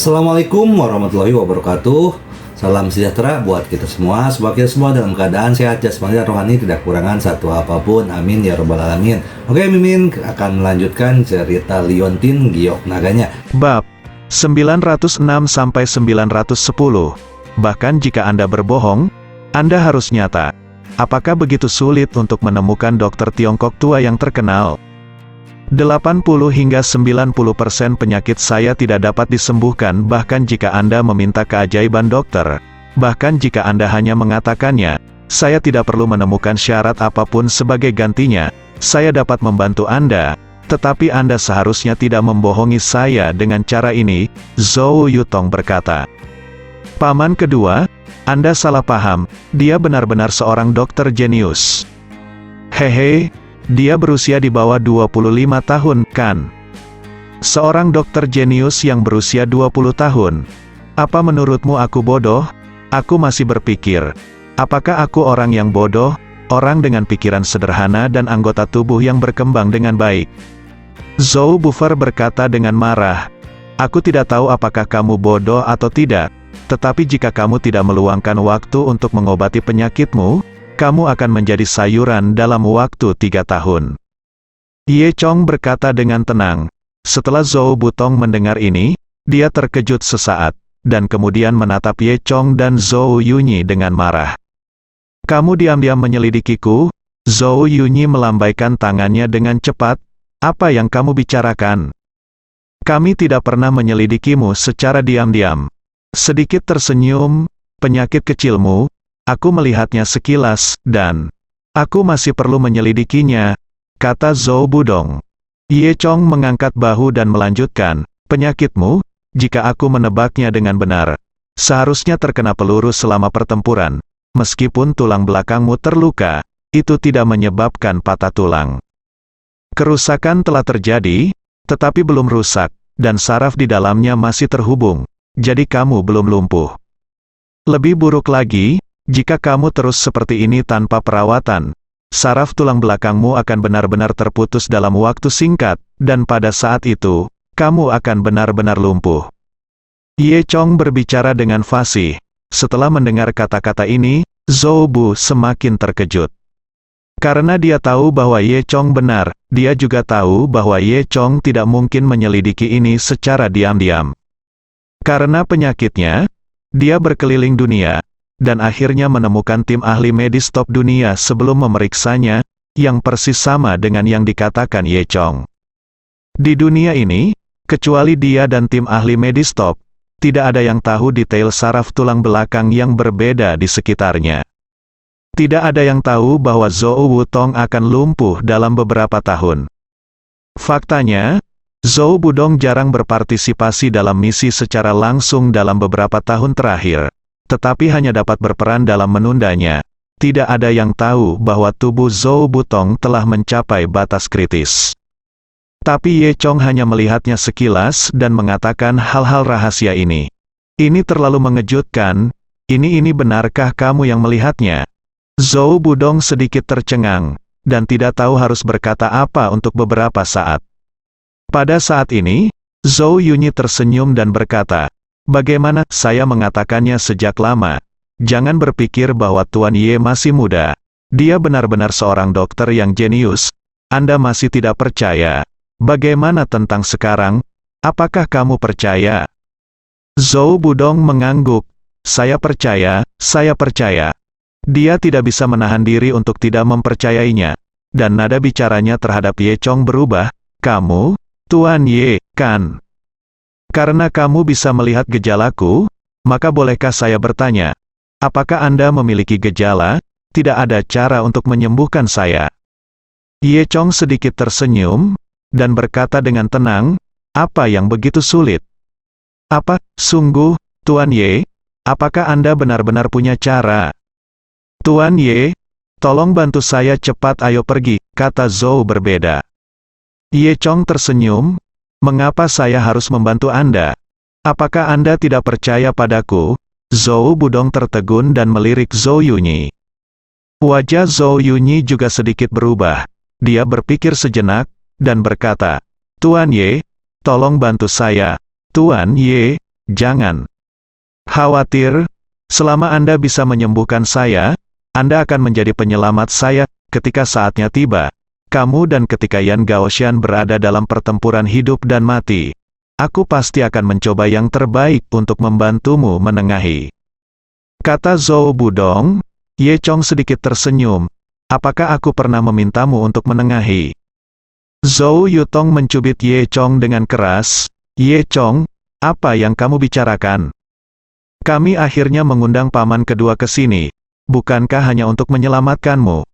Assalamualaikum warahmatullahi wabarakatuh. Salam sejahtera buat kita semua. Semoga kita semua dalam keadaan sehat jasmani dan rohani, tidak kekurangan satu apapun. Amin ya robbal alamin. Oke, Mimin akan melanjutkan cerita Liontin Giok Naganya. Bab 906 sampai 910. Bahkan jika Anda berbohong, Anda harus nyata. Apakah begitu sulit untuk menemukan dokter Tiongkok tua yang terkenal? 80 hingga 90% penyakit saya tidak dapat disembuhkan bahkan jika Anda meminta keajaiban dokter. Bahkan jika Anda hanya mengatakannya, saya tidak perlu menemukan syarat apapun sebagai gantinya, saya dapat membantu Anda. Tetapi Anda seharusnya tidak membohongi saya dengan cara ini, Zhou Yutong berkata. Paman kedua, Anda salah paham, dia benar-benar seorang dokter jenius. Hehe. Dia berusia di bawah 25 tahun, kan? Seorang dokter jenius yang berusia 20 tahun. Apa menurutmu aku bodoh? Aku masih berpikir. Apakah aku orang yang bodoh? Orang dengan pikiran sederhana dan anggota tubuh yang berkembang dengan baik. Zhou Buffer berkata dengan marah. Aku tidak tahu apakah kamu bodoh atau tidak. Tetapi jika kamu tidak meluangkan waktu untuk mengobati penyakitmu, kamu akan menjadi sayuran dalam waktu 3 tahun. Ye Chong berkata dengan tenang. Setelah Zhou Butong mendengar ini, dia terkejut sesaat, dan kemudian menatap Ye Chong dan Zhou Yunyi dengan marah. Kamu diam-diam menyelidikiku? Zhou Yunyi melambaikan tangannya dengan cepat. Apa yang kamu bicarakan? Kami tidak pernah menyelidikimu secara diam-diam. Sedikit tersenyum, penyakit kecilmu, aku melihatnya sekilas, dan aku masih perlu menyelidikinya, kata Zhou Budong. Ye Chong mengangkat bahu dan melanjutkan, penyakitmu, jika aku menebaknya dengan benar, seharusnya terkena peluru selama pertempuran. Meskipun tulang belakangmu terluka, itu tidak menyebabkan patah tulang. Kerusakan telah terjadi, tetapi belum rusak, dan saraf di dalamnya masih terhubung, jadi kamu belum lumpuh. Lebih buruk lagi, jika kamu terus seperti ini tanpa perawatan, saraf tulang belakangmu akan benar-benar terputus dalam waktu singkat, dan pada saat itu, kamu akan benar-benar lumpuh. Ye Chong berbicara dengan fasih. Setelah mendengar kata-kata ini, Zhou Bu semakin terkejut. Karena dia tahu bahwa Ye Chong benar, dia juga tahu bahwa Ye Chong tidak mungkin menyelidiki ini secara diam-diam. Karena penyakitnya, dia berkeliling dunia, dan akhirnya menemukan tim ahli medis top dunia sebelum memeriksanya, yang persis sama dengan yang dikatakan Ye Chong. Di dunia ini, kecuali dia dan tim ahli medis top, tidak ada yang tahu detail saraf tulang belakang yang berbeda di sekitarnya. Tidak ada yang tahu bahwa Zhou Wutong akan lumpuh dalam beberapa tahun. Faktanya, Zhou Budong jarang berpartisipasi dalam misi secara langsung dalam beberapa tahun terakhir. Tetapi hanya dapat berperan dalam menundanya. Tidak ada yang tahu bahwa tubuh Zhou Butong telah mencapai batas kritis. Tapi Ye Chong hanya melihatnya sekilas dan mengatakan hal-hal rahasia ini. Ini terlalu mengejutkan, ini benarkah kamu yang melihatnya? Zhou Budong sedikit tercengang, dan tidak tahu harus berkata apa untuk beberapa saat. Pada saat ini, Zhou Yunyi tersenyum dan berkata, bagaimana, saya mengatakannya sejak lama. Jangan berpikir bahwa Tuan Ye masih muda. Dia benar-benar seorang dokter yang jenius. Anda masih tidak percaya. Bagaimana tentang sekarang? Apakah kamu percaya? Zhou Budong mengangguk. Saya percaya, saya percaya. Dia tidak bisa menahan diri untuk tidak mempercayainya. Dan nada bicaranya terhadap Ye Chong berubah. Kamu, Tuan Ye, kan? Karena kamu bisa melihat gejalaku, maka bolehkah saya bertanya, apakah Anda memiliki gejala? Tidak ada cara untuk menyembuhkan saya. Ye Chong sedikit tersenyum, dan berkata dengan tenang, apa yang begitu sulit? Apa, sungguh, Tuan Ye? Apakah Anda benar-benar punya cara? Tuan Ye, tolong bantu saya cepat, ayo pergi, kata Zhou berbeda. Ye Chong tersenyum, mengapa saya harus membantu Anda? Apakah Anda tidak percaya padaku? Zhou Budong tertegun dan melirik Zhou Yunyi. Wajah Zhou Yunyi juga sedikit berubah. Dia berpikir sejenak, dan berkata, Tuan Ye, tolong bantu saya. Tuan Ye, jangan khawatir. Selama Anda bisa menyembuhkan saya, Anda akan menjadi penyelamat saya ketika saatnya tiba. Kamu dan ketika Yan Gaoshan berada dalam pertempuran hidup dan mati. Aku pasti akan mencoba yang terbaik untuk membantumu menengahi. Kata Zhou Budong. Ye Chong sedikit tersenyum. Apakah aku pernah memintamu untuk menengahi? Zhou Yutong mencubit Ye Chong dengan keras. Ye Chong, apa yang kamu bicarakan? Kami akhirnya mengundang paman kedua ke sini. Bukankah hanya untuk menyelamatkanmu?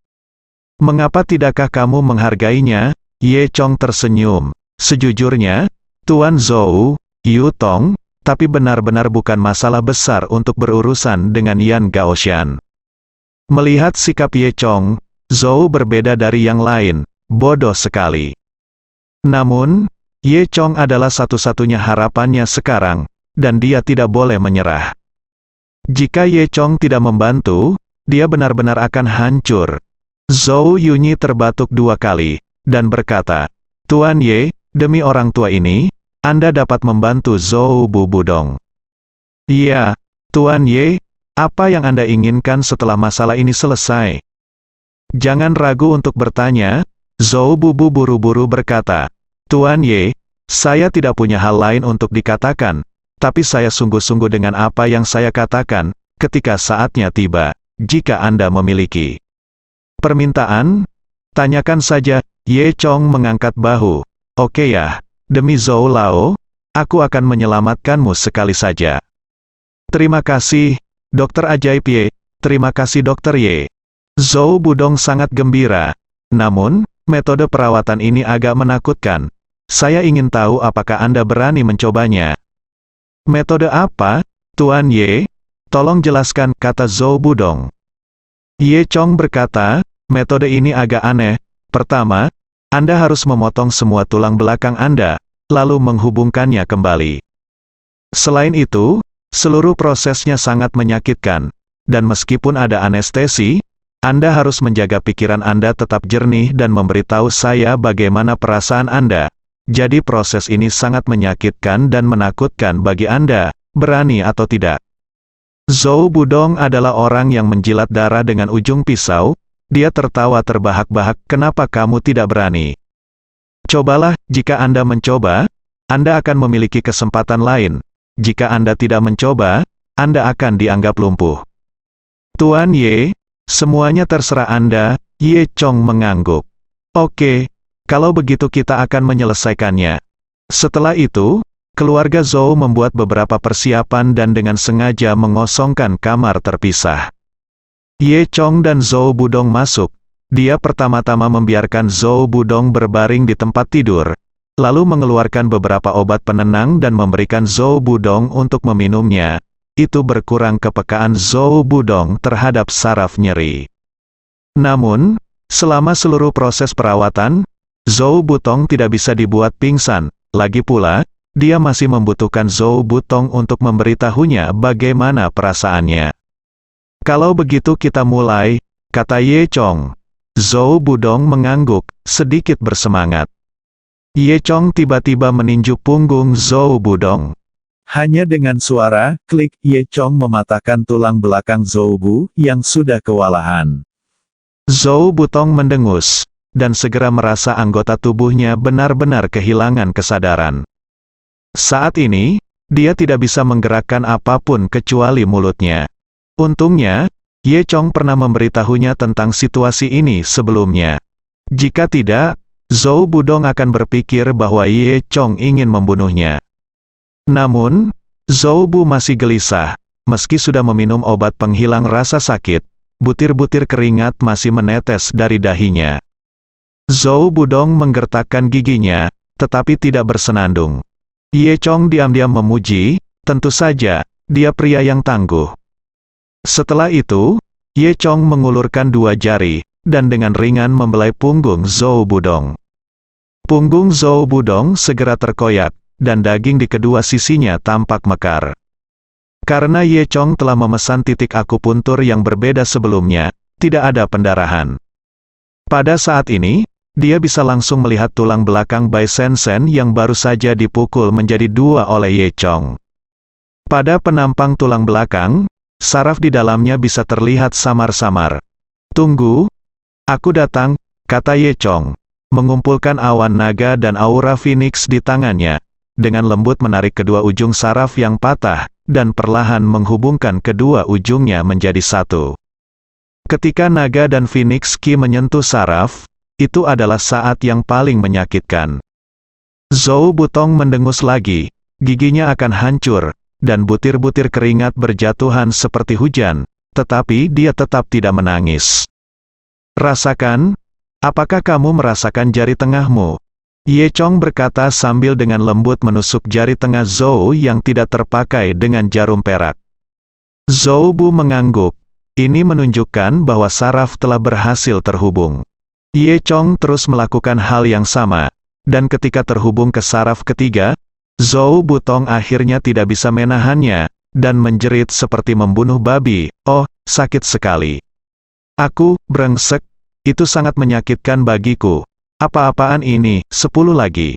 Mengapa tidakkah kamu menghargainya? Ye Chong tersenyum. Sejujurnya, Tuan Zhou Yutong, tapi benar-benar bukan masalah besar untuk berurusan dengan Yan Gaoshan. Melihat sikap Ye Chong, Zhou berbeda dari yang lain, bodoh sekali. Namun, Ye Chong adalah satu-satunya harapannya sekarang, dan dia tidak boleh menyerah. Jika Ye Chong tidak membantu, dia benar-benar akan hancur. Zhou Yunyi terbatuk 2 kali, dan berkata, Tuan Ye, demi orang tua ini, Anda dapat membantu Zhou Budong. Iya, Tuan Ye, apa yang Anda inginkan setelah masalah ini selesai? Jangan ragu untuk bertanya, Zhou buru-buru berkata, Tuan Ye, saya tidak punya hal lain untuk dikatakan, tapi saya sungguh-sungguh dengan apa yang saya katakan, ketika saatnya tiba, jika Anda memiliki permintaan, tanyakan saja. Ye Chong mengangkat bahu. Oke ya, demi Zhou Lao, aku akan menyelamatkanmu sekali saja. Terima kasih, Dokter Ajaib Ye, terima kasih Dokter Ye. Zhou Budong sangat gembira. Namun, metode perawatan ini agak menakutkan. Saya ingin tahu apakah Anda berani mencobanya. Metode apa, Tuan Ye? Tolong jelaskan, kata Zhou Budong. Ye Chong berkata, metode ini agak aneh. Pertama, Anda harus memotong semua tulang belakang Anda, lalu menghubungkannya kembali. Selain itu, seluruh prosesnya sangat menyakitkan. Dan meskipun ada anestesi, Anda harus menjaga pikiran Anda tetap jernih dan memberitahu saya bagaimana perasaan Anda. Jadi proses ini sangat menyakitkan dan menakutkan bagi Anda, berani atau tidak. Zhou Budong adalah orang yang menjilat darah dengan ujung pisau. Dia tertawa terbahak-bahak, kenapa kamu tidak berani? Cobalah, jika Anda mencoba, Anda akan memiliki kesempatan lain. Jika Anda tidak mencoba, Anda akan dianggap lumpuh. Tuan Ye, semuanya terserah Anda, Ye Chong mengangguk. Oke, kalau begitu kita akan menyelesaikannya. Setelah itu, keluarga Zhou membuat beberapa persiapan dan dengan sengaja mengosongkan kamar terpisah. Ye Chong dan Zhou Budong masuk. Dia pertama-tama membiarkan Zhou Budong berbaring di tempat tidur, lalu mengeluarkan beberapa obat penenang dan memberikan Zhou Budong untuk meminumnya. Itu berkurang kepekaan Zhou Budong terhadap saraf nyeri. Namun, selama seluruh proses perawatan, Zhou Budong tidak bisa dibuat pingsan. Lagi pula, dia masih membutuhkan Zhou Budong untuk memberitahunya bagaimana perasaannya. Kalau begitu kita mulai, kata Ye Chong. Zhou Budong mengangguk, sedikit bersemangat. Ye Chong tiba-tiba meninju punggung Zhou Budong. Hanya dengan suara klik, Ye Chong mematahkan tulang belakang Zhou Bu yang sudah kewalahan. Zhou Budong mendengus, dan segera merasa anggota tubuhnya benar-benar kehilangan kesadaran. Saat ini, dia tidak bisa menggerakkan apapun kecuali mulutnya. Untungnya, Ye Chong pernah memberitahunya tentang situasi ini sebelumnya. Jika tidak, Zhou Budong akan berpikir bahwa Ye Chong ingin membunuhnya. Namun, Zhou Bu masih gelisah. Meski sudah meminum obat penghilang rasa sakit, butir-butir keringat masih menetes dari dahinya. Zhou Budong menggertakkan giginya, tetapi tidak bersenandung. Ye Chong diam-diam memuji, tentu saja, dia pria yang tangguh. Setelah itu, Ye Chong mengulurkan 2 jari, dan dengan ringan membelai punggung Zhou Budong. Punggung Zhou Budong segera terkoyak, dan daging di kedua sisinya tampak mekar. Karena Ye Chong telah memesan titik akupuntur yang berbeda sebelumnya, tidak ada pendarahan. Pada saat ini, dia bisa langsung melihat tulang belakang Bai Shen Shen yang baru saja dipukul menjadi 2 oleh Ye Chong. Pada penampang tulang belakang, saraf di dalamnya bisa terlihat samar-samar. Tunggu, aku datang, kata Ye Chong, mengumpulkan awan naga dan aura Phoenix di tangannya, dengan lembut menarik kedua ujung saraf yang patah, dan perlahan menghubungkan kedua ujungnya menjadi satu. Ketika naga dan Phoenix Ki menyentuh saraf, itu adalah saat yang paling menyakitkan. Zhou Butong mendengus lagi, giginya akan hancur, dan butir-butir keringat berjatuhan seperti hujan, tetapi dia tetap tidak menangis. Rasakan, apakah kamu merasakan jari tengahmu? Ye Chong berkata sambil dengan lembut menusuk jari tengah Zhou yang tidak terpakai dengan jarum perak. Zhou Bu mengangguk. Ini menunjukkan bahwa saraf telah berhasil terhubung. Ye Chong terus melakukan hal yang sama, dan ketika terhubung ke saraf ketiga, Zhou Butong akhirnya tidak bisa menahannya, dan menjerit seperti membunuh babi. Oh, sakit sekali. Aku, brengsek, itu sangat menyakitkan bagiku. Apa-apaan ini, 10 lagi.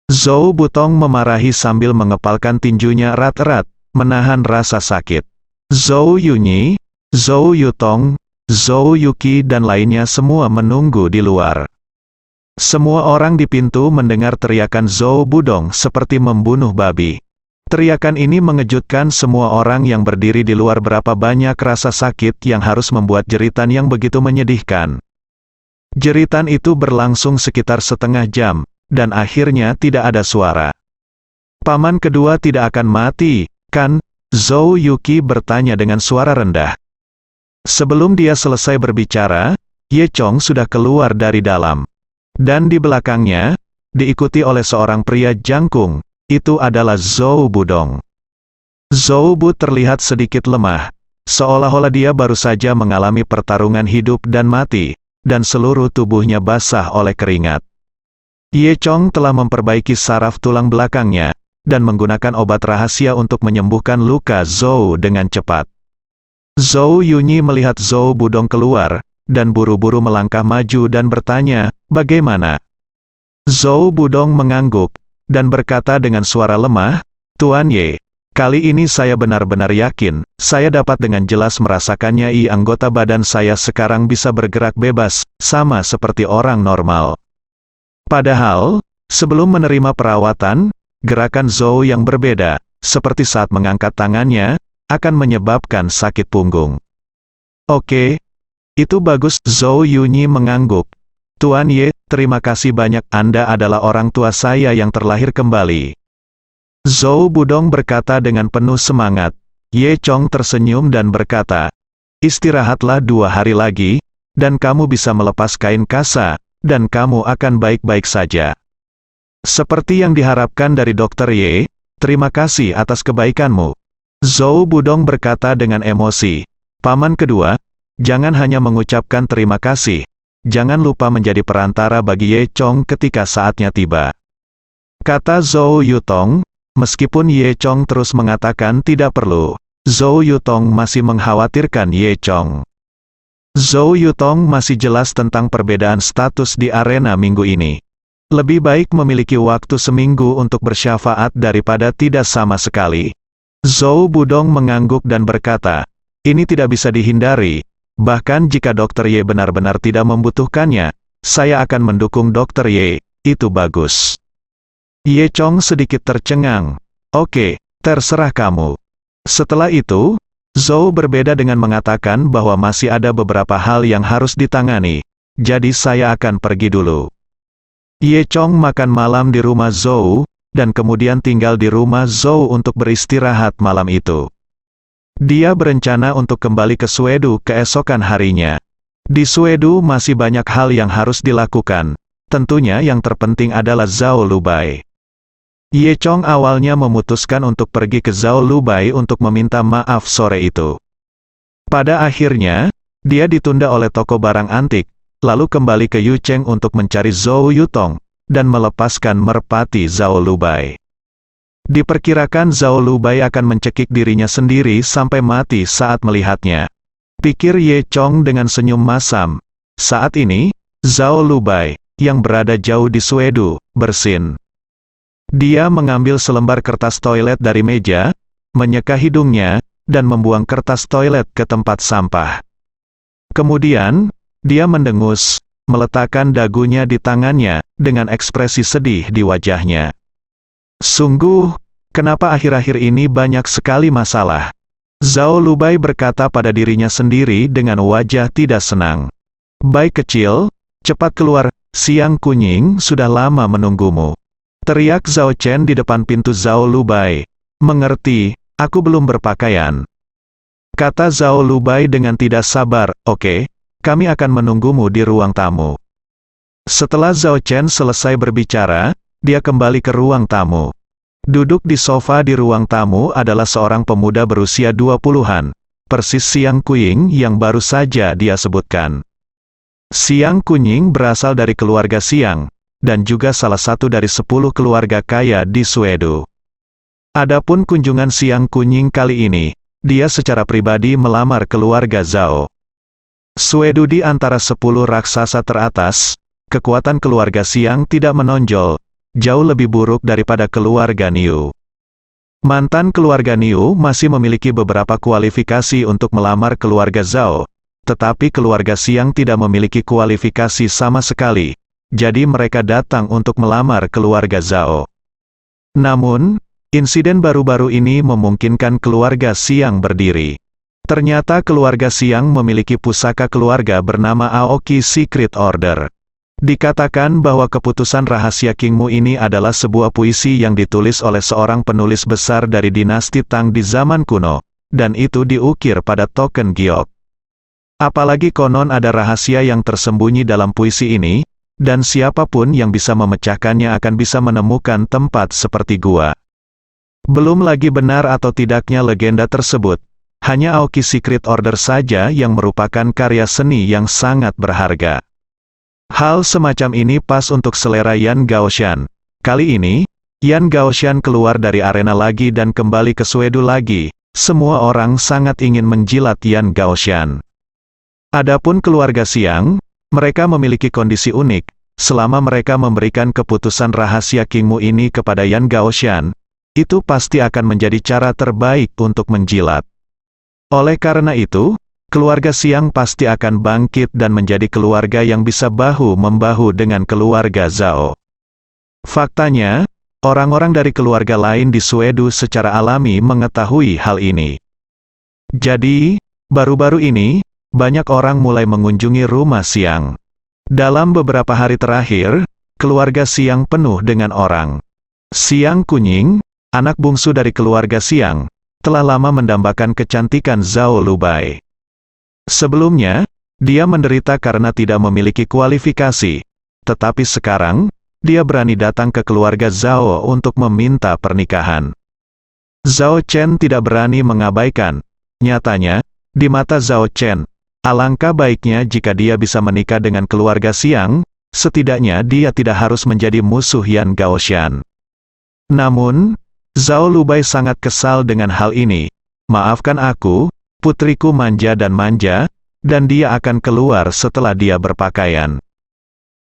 Zhou Butong memarahi sambil mengepalkan tinjunya erat-erat, menahan rasa sakit. Zhou Yunyi, Zhou Yutong, Zhou Yuki dan lainnya semua menunggu di luar. Semua orang di pintu mendengar teriakan Zhou Budong seperti membunuh babi. Teriakan ini mengejutkan semua orang yang berdiri di luar. Berapa banyak rasa sakit yang harus membuat jeritan yang begitu menyedihkan. Jeritan itu berlangsung sekitar setengah jam, dan akhirnya tidak ada suara. Paman kedua tidak akan mati, kan? Zhou Yuki bertanya dengan suara rendah. Sebelum dia selesai berbicara, Ye Chong sudah keluar dari dalam. Dan di belakangnya, diikuti oleh seorang pria jangkung, itu adalah Zhou Budong. Zhou Bu terlihat sedikit lemah, seolah-olah dia baru saja mengalami pertarungan hidup dan mati, dan seluruh tubuhnya basah oleh keringat. Ye Chong telah memperbaiki saraf tulang belakangnya, dan menggunakan obat rahasia untuk menyembuhkan luka Zhou dengan cepat. Zhou Yunyi melihat Zhou Budong keluar, dan buru-buru melangkah maju dan bertanya, bagaimana? Zhou Budong mengangguk, dan berkata dengan suara lemah, Tuan Ye, kali ini saya benar-benar yakin, saya dapat dengan jelas merasakannya. Anggota badan saya sekarang bisa bergerak bebas, sama seperti orang normal. Padahal, sebelum menerima perawatan, gerakan Zhou yang berbeda, seperti saat mengangkat tangannya, akan menyebabkan sakit punggung. Oke, itu bagus. Zhou Yunyi mengangguk. Tuan Ye, terima kasih banyak, Anda adalah orang tua saya yang terlahir kembali. Zhou Budong berkata dengan penuh semangat. Ye Chong tersenyum dan berkata, istirahatlah 2 hari lagi, dan kamu bisa melepas kain kasa, dan kamu akan baik-baik saja. Seperti yang diharapkan dari Dr. Ye, terima kasih atas kebaikanmu. Zhou Budong berkata dengan emosi. Paman kedua, jangan hanya mengucapkan terima kasih, jangan lupa menjadi perantara bagi Ye Chong ketika saatnya tiba. Kata Zhou Yutong. Meskipun Ye Chong terus mengatakan tidak perlu, Zhou Yutong masih mengkhawatirkan Ye Chong. Zhou Yutong masih jelas tentang perbedaan status di arena minggu ini. Lebih baik memiliki waktu seminggu untuk bersyafaat daripada tidak sama sekali. Zhou Budong mengangguk dan berkata, ini tidak bisa dihindari, bahkan jika Dr. Ye benar-benar tidak membutuhkannya, saya akan mendukung Dr. Ye, itu bagus. Ye Chong sedikit tercengang. Oke, terserah kamu. Setelah itu, Zhou berbeda dengan mengatakan bahwa masih ada beberapa hal yang harus ditangani, jadi saya akan pergi dulu. Ye Chong makan malam di rumah Zhou, dan kemudian tinggal di rumah Zhou untuk beristirahat malam itu. Dia berencana untuk kembali ke Suedu keesokan harinya. Di Suedu masih banyak hal yang harus dilakukan, tentunya yang terpenting adalah Zhao Lubai. Ye Chong awalnya memutuskan untuk pergi ke Zhao Lubai untuk meminta maaf sore itu. Pada akhirnya, dia ditunda oleh toko barang antik, lalu kembali ke Yucheng untuk mencari Zhou Yutong, dan melepaskan merpati Zhao Lubai. Diperkirakan Zhao Lubai akan mencekik dirinya sendiri sampai mati saat melihatnya. Pikir Ye Chong dengan senyum masam. Saat ini, Zhao Lubai, yang berada jauh di Suedu, bersin. Dia mengambil selembar kertas toilet dari meja, menyeka hidungnya, dan membuang kertas toilet ke tempat sampah. Kemudian, dia mendengus, meletakkan dagunya di tangannya, dengan ekspresi sedih di wajahnya. Sungguh, kenapa akhir-akhir ini banyak sekali masalah? Zhao Lubai berkata pada dirinya sendiri dengan wajah tidak senang. Baik kecil, cepat keluar, Siang Kunying sudah lama menunggumu. Teriak Zhao Chen di depan pintu Zhao Lubai. Mengerti, aku belum berpakaian. Kata Zhao Lubai dengan tidak sabar, oke, kami akan menunggumu di ruang tamu. Setelah Zhao Chen selesai berbicara, dia kembali ke ruang tamu. Duduk di sofa di ruang tamu adalah seorang pemuda berusia 20-an, persis Siang Kunying yang baru saja dia sebutkan. Siang Kunying berasal dari keluarga Siang, dan juga salah satu dari 10 keluarga kaya di Suedo. Adapun kunjungan Siang Kunying kali ini, dia secara pribadi melamar keluarga Zhao. Suedo di antara 10 raksasa teratas, kekuatan keluarga Siang tidak menonjol, jauh lebih buruk daripada keluarga Niu. Mantan keluarga Niu masih memiliki beberapa kualifikasi untuk melamar keluarga Zhao, tetapi keluarga Siang tidak memiliki kualifikasi sama sekali, jadi mereka datang untuk melamar keluarga Zhao. Namun, insiden baru-baru ini memungkinkan keluarga Siang berdiri. Ternyata keluarga Siang memiliki pusaka keluarga bernama Aoki Secret Order. Dikatakan bahwa keputusan rahasia Kingmu ini adalah sebuah puisi yang ditulis oleh seorang penulis besar dari dinasti Tang di zaman kuno, dan itu diukir pada token giok. Apalagi konon ada rahasia yang tersembunyi dalam puisi ini, dan siapapun yang bisa memecahkannya akan bisa menemukan tempat seperti gua. Belum lagi benar atau tidaknya legenda tersebut, hanya Aoki Secret Order saja yang merupakan karya seni yang sangat berharga. Hal semacam ini pas untuk selera Yan Gaoshan. Kali ini, Yan Gaoshan keluar dari arena lagi dan kembali ke Suedo lagi. Semua orang sangat ingin menjilat Yan Gaoshan. Adapun keluarga Siang, mereka memiliki kondisi unik. Selama mereka memberikan keputusan rahasia Kingmu ini kepada Yan Gaoshan, itu pasti akan menjadi cara terbaik untuk menjilat. Oleh karena itu, keluarga Siang pasti akan bangkit dan menjadi keluarga yang bisa bahu-membahu dengan keluarga Zhao. Faktanya, orang-orang dari keluarga lain di Suedo secara alami mengetahui hal ini. Jadi, baru-baru ini, banyak orang mulai mengunjungi rumah Siang. Dalam beberapa hari terakhir, keluarga Siang penuh dengan orang. Siang Kunying, anak bungsu dari keluarga Siang, telah lama mendambakan kecantikan Zhao Lubai. Sebelumnya, dia menderita karena tidak memiliki kualifikasi, tetapi sekarang, dia berani datang ke keluarga Zhao untuk meminta pernikahan. Zhao Chen tidak berani mengabaikan. Nyatanya, di mata Zhao Chen, alangkah baiknya jika dia bisa menikah dengan keluarga Siang, setidaknya dia tidak harus menjadi musuh Yan Gaoshan. Namun, Zhao Lubai sangat kesal dengan hal ini. Maafkan aku, putriku manja, dan dia akan keluar setelah dia berpakaian.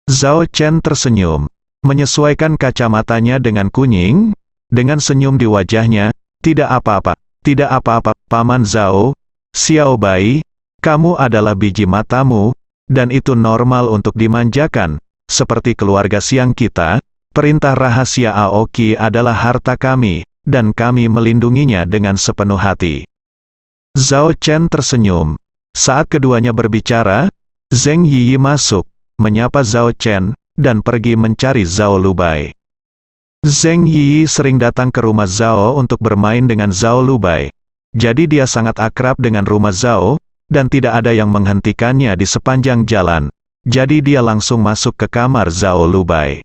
Zhao Chen tersenyum, menyesuaikan kacamatanya dengan Kunying, dengan senyum di wajahnya, tidak apa-apa, Paman Zhao, Xiao Bai, kamu adalah biji matamu, dan itu normal untuk dimanjakan, seperti keluarga Siang kita, perintah rahasia Aoki adalah harta kami, dan kami melindunginya dengan sepenuh hati. Zhao Chen tersenyum. Saat keduanya berbicara, Zheng Yiyi masuk, menyapa Zhao Chen, dan pergi mencari Zhao Lubai. Zheng Yiyi sering datang ke rumah Zhao untuk bermain dengan Zhao Lubai. Jadi dia sangat akrab dengan rumah Zhao, dan tidak ada yang menghentikannya di sepanjang jalan. Jadi dia langsung masuk ke kamar Zhao Lubai.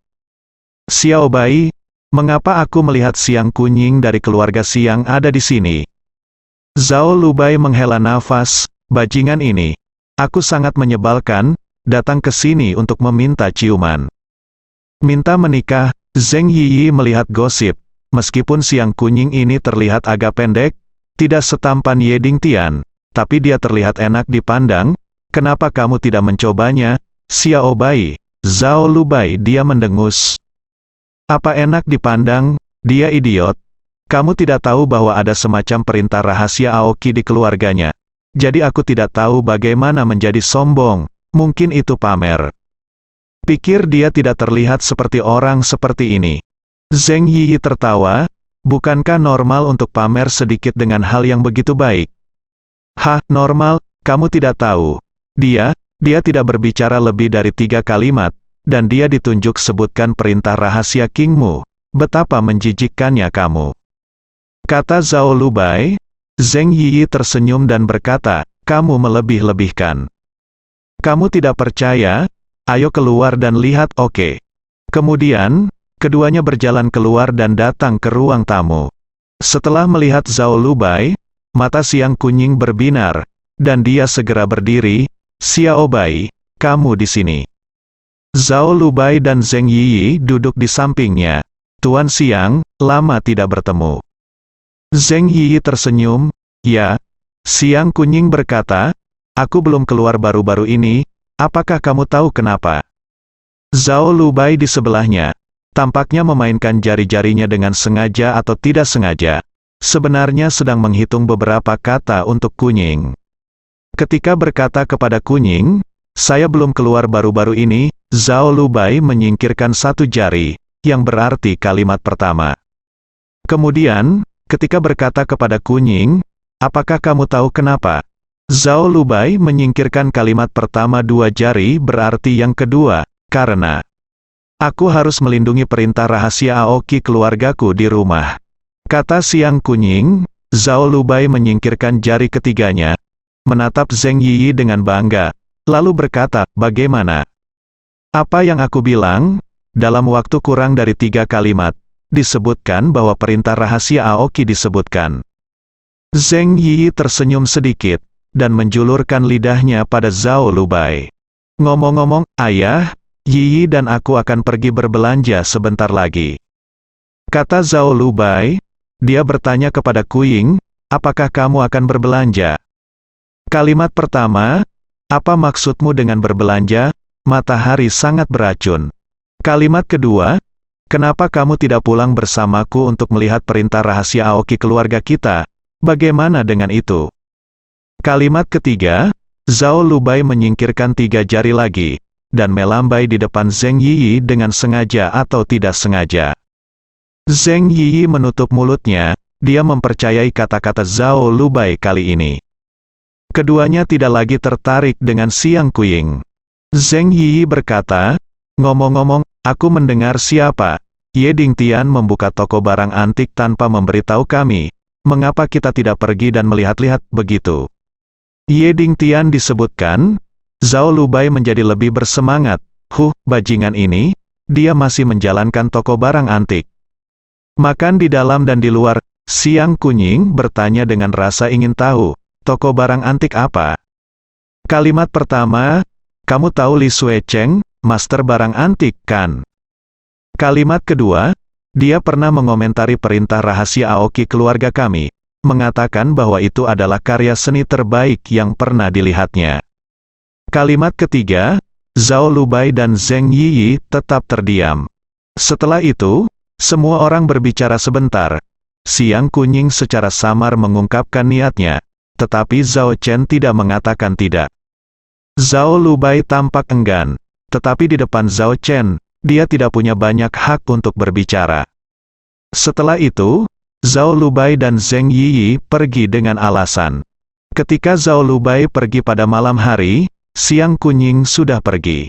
Xiao Bai, mengapa aku melihat Siang Kunying dari keluarga Siang ada di sini? Zhao Lubai menghela nafas, bajingan ini. Aku sangat menyebalkan, datang ke sini untuk meminta ciuman. Minta menikah, Zheng Yiyi melihat gosip, meskipun Siang Kunying ini terlihat agak pendek, tidak setampan Ye Dingtian, tapi dia terlihat enak dipandang, kenapa kamu tidak mencobanya, Xiao Bai? Zhao Lubai dia mendengus. Apa enak dipandang, dia idiot. Kamu tidak tahu bahwa ada semacam perintah rahasia Aoki di keluarganya. Jadi aku tidak tahu bagaimana menjadi sombong. Mungkin itu pamer. Pikir dia tidak terlihat seperti orang seperti ini. Zheng Yi tertawa. Bukankah normal untuk pamer sedikit dengan hal yang begitu baik? Hah, normal? Kamu tidak tahu. Dia tidak berbicara lebih dari 3 kalimat, dan dia ditunjuk sebutkan perintah rahasia Kingmu. Betapa menjijikkannya kamu. Kata Zhao Lubai. Zheng Yi tersenyum dan berkata, kamu melebih-lebihkan. Kamu tidak percaya? Ayo keluar dan lihat, oke. Kemudian, keduanya berjalan keluar dan datang ke ruang tamu. Setelah melihat Zhao Lubai, mata Xiang Kunying berbinar, dan dia segera berdiri. Xiao Bai, kamu di sini. Zhao Lubai dan Zheng Yi duduk di sampingnya. Tuan Xiang, lama tidak bertemu. Zheng Yi tersenyum. Ya. Xiang Kunying berkata, aku belum keluar baru-baru ini. Apakah kamu tahu kenapa? Zhao Lubai di sebelahnya. Tampaknya memainkan jari-jarinya dengan sengaja atau tidak sengaja. Sebenarnya sedang menghitung beberapa kata untuk Kunying. Ketika berkata kepada Kunying, saya belum keluar baru-baru ini, Zhao Lubai menyingkirkan satu jari, yang berarti kalimat pertama. Kemudian, ketika berkata kepada Kunying, apakah kamu tahu kenapa? Zhao Lubai menyingkirkan kalimat pertama 2 jari berarti yang kedua, karena aku harus melindungi perintah rahasia Aoki keluargaku di rumah. Kata Xiang Kunying. Zhao Lubai menyingkirkan jari ketiganya, menatap Zheng Yi dengan bangga, lalu berkata, bagaimana? Apa yang aku bilang? Dalam waktu kurang dari 3 kalimat, disebutkan bahwa perintah rahasia Aoki disebutkan. Zheng Yi tersenyum sedikit, dan menjulurkan lidahnya pada Zhao Lubai. Ngomong-ngomong, ayah, Yi dan aku akan pergi berbelanja sebentar lagi. Kata Zhao Lubai. Dia bertanya kepada Kunying, apakah kamu akan berbelanja? Kalimat pertama, apa maksudmu dengan berbelanja? Matahari sangat beracun. Kalimat kedua, kenapa kamu tidak pulang bersamaku untuk melihat perintah rahasia Aoki keluarga kita? Bagaimana dengan itu? Kalimat ketiga, Zhao Lubai menyingkirkan 3 jari lagi, dan melambai di depan Zheng Yi dengan sengaja atau tidak sengaja. Zheng Yi menutup mulutnya, dia mempercayai kata-kata Zhao Lubai kali ini. Keduanya tidak lagi tertarik dengan Xiang Kunying. Zheng Yi berkata, ngomong-ngomong, aku mendengar siapa? Ye Dingtian membuka toko barang antik tanpa memberitahu kami. Mengapa kita tidak pergi dan melihat-lihat begitu? Ye Dingtian disebutkan. Zhao Lubai menjadi lebih bersemangat. Bajingan ini, dia masih menjalankan toko barang antik. Makan di dalam dan di luar. Xiang Kunying bertanya dengan rasa ingin tahu, toko barang antik apa? Kalimat pertama, kamu tahu Li Suecheng, master barang antik, kan? Kalimat kedua, dia pernah mengomentari perintah rahasia Aoki keluarga kami, mengatakan bahwa itu adalah karya seni terbaik yang pernah dilihatnya. Kalimat ketiga, Zhao Lubai dan Zheng Yi tetap terdiam. Setelah itu, semua orang berbicara sebentar. Xiang Kunying secara samar mengungkapkan niatnya, tetapi Zhao Chen tidak mengatakan tidak. Zhao Lubai tampak enggan, tetapi di depan Zhao Chen, dia tidak punya banyak hak untuk berbicara. Setelah itu, Zhao Lubai dan Zheng Yi pergi dengan alasan. Ketika Zhao Lubai pergi pada malam hari, Xiang Kunying sudah pergi.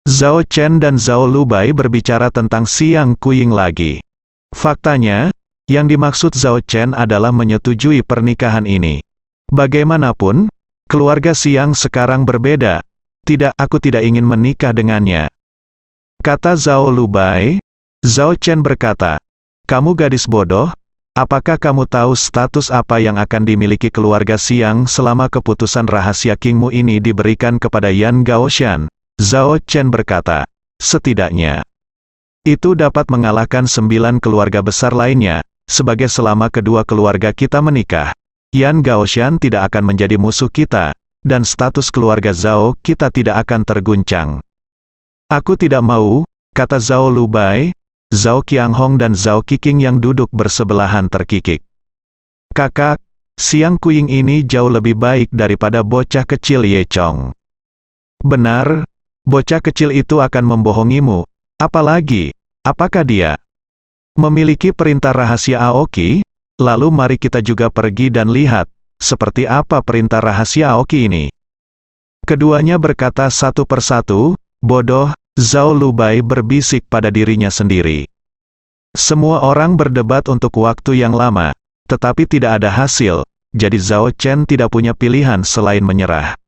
Zhao Chen dan Zhao Lubai berbicara tentang Xiang Kunying lagi. Faktanya, yang dimaksud Zhao Chen adalah menyetujui pernikahan ini. Bagaimanapun, keluarga Xiang sekarang berbeda. Tidak, aku tidak ingin menikah dengannya. Kata Zhao Lubai. Zhao Chen berkata, kamu gadis bodoh, apakah kamu tahu status apa yang akan dimiliki keluarga Xiang selama keputusan rahasia Kingmu ini diberikan kepada Yan Gaoshan? Zhao Chen berkata, setidaknya itu dapat mengalahkan 9 keluarga besar lainnya. Sebagai selama kedua keluarga kita menikah, Yan Gaoshan tidak akan menjadi musuh kita, dan status keluarga Zhao kita tidak akan terguncang. Aku tidak mau, kata Zhao Lubai. Zhao Qianghong dan Zhao Qiqing yang duduk bersebelahan terkikik. "Kakak, Siang Kuying ini jauh lebih baik daripada bocah kecil Ye Chong." "Benar, bocah kecil itu akan membohongimu. Apalagi, apakah dia memiliki perintah rahasia Aoki? Lalu mari kita juga pergi dan lihat, seperti apa perintah rahasia Aoki ini." Keduanya berkata satu persatu, "Bodoh," Zhao Lubai berbisik pada dirinya sendiri. Semua orang berdebat untuk waktu yang lama, tetapi tidak ada hasil, jadi Zhao Chen tidak punya pilihan selain menyerah.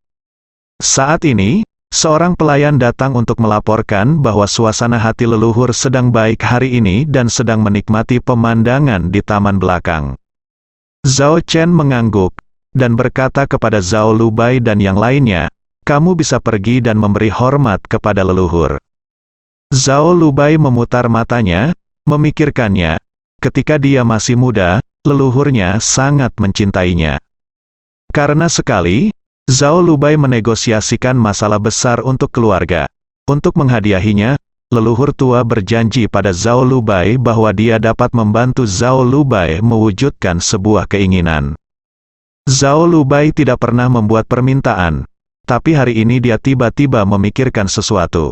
Saat ini, seorang pelayan datang untuk melaporkan bahwa suasana hati leluhur sedang baik hari ini dan sedang menikmati pemandangan di taman belakang. Zhao Chen mengangguk, dan berkata kepada Zhao Lubai dan yang lainnya, "Kamu bisa pergi dan memberi hormat kepada leluhur." Zhao Lubai memutar matanya, memikirkannya. Ketika dia masih muda, leluhurnya sangat mencintainya. Karena sekali, Zhao Lubai menegosiasikan masalah besar untuk keluarga. Untuk menghadiahinya, leluhur tua berjanji pada Zhao Lubai bahwa dia dapat membantu Zhao Lubai mewujudkan sebuah keinginan. Zhao Lubai tidak pernah membuat permintaan, tapi hari ini dia tiba-tiba memikirkan sesuatu.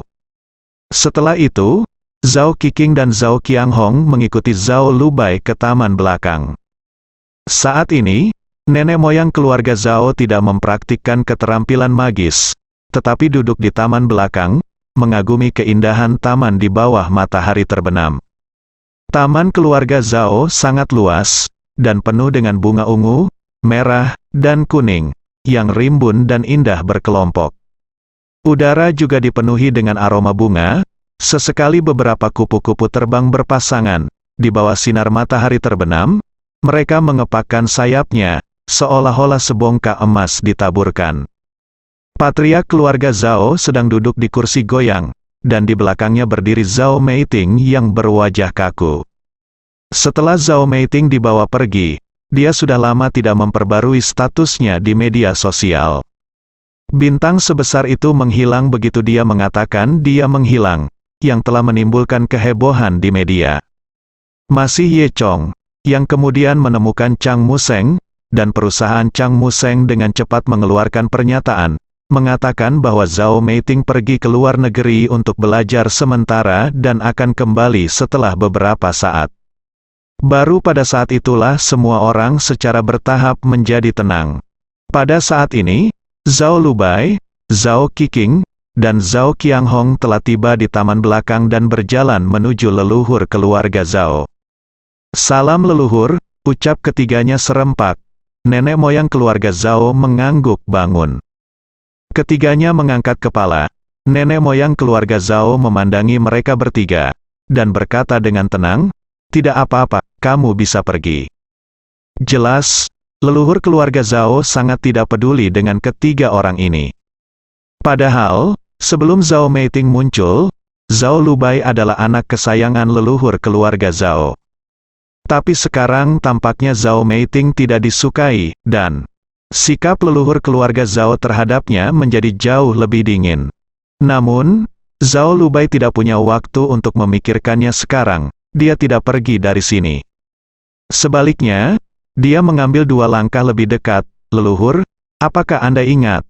Setelah itu, Zhao Qiqing dan Zhao Qianghong mengikuti Zhao Lubai ke taman belakang. Saat ini, nenek moyang keluarga Zhao tidak mempraktikkan keterampilan magis, tetapi duduk di taman belakang, mengagumi keindahan taman di bawah matahari terbenam. Taman keluarga Zhao sangat luas, dan penuh dengan bunga ungu, merah, dan kuning, yang rimbun dan indah berkelompok. Udara juga dipenuhi dengan aroma bunga, sesekali beberapa kupu-kupu terbang berpasangan, di bawah sinar matahari terbenam, mereka mengepakkan sayapnya, seolah-olah sebongkah emas ditaburkan. Patriark keluarga Zhao sedang duduk di kursi goyang, dan di belakangnya berdiri Zhao Meiting yang berwajah kaku. Setelah Zhao Meiting dibawa pergi, dia sudah lama tidak memperbarui statusnya di media sosial. Bintang sebesar itu menghilang begitu dia mengatakan dia menghilang, yang telah menimbulkan kehebohan di media. Masih Ye Chong, yang kemudian menemukan Chang Museng, dan perusahaan Chang Museng dengan cepat mengeluarkan pernyataan, mengatakan bahwa Zhao Meiting pergi ke luar negeri untuk belajar sementara dan akan kembali setelah beberapa saat. Baru pada saat itulah semua orang secara bertahap menjadi tenang. Pada saat ini, Zhao Lubai, Zhao Qiqing, dan Zhao Qianghong telah tiba di taman belakang dan berjalan menuju leluhur keluarga Zhao. "Salam leluhur," ucap ketiganya serempak. Nenek moyang keluarga Zhao mengangguk bangun. Ketiganya mengangkat kepala. Nenek moyang keluarga Zhao memandangi mereka bertiga, dan berkata dengan tenang, "Tidak apa-apa, kamu bisa pergi." Jelas, leluhur keluarga Zhao sangat tidak peduli dengan ketiga orang ini. Padahal, sebelum Zhao Meiting muncul, Zhao Lubai adalah anak kesayangan leluhur keluarga Zhao. Tapi sekarang tampaknya Zhao Meiting tidak disukai, dan sikap leluhur keluarga Zhao terhadapnya menjadi jauh lebih dingin. Namun, Zhao Lubai tidak punya waktu untuk memikirkannya sekarang. Dia tidak pergi dari sini. Sebaliknya, dia mengambil 2 langkah lebih dekat. "Leluhur, apakah Anda ingat?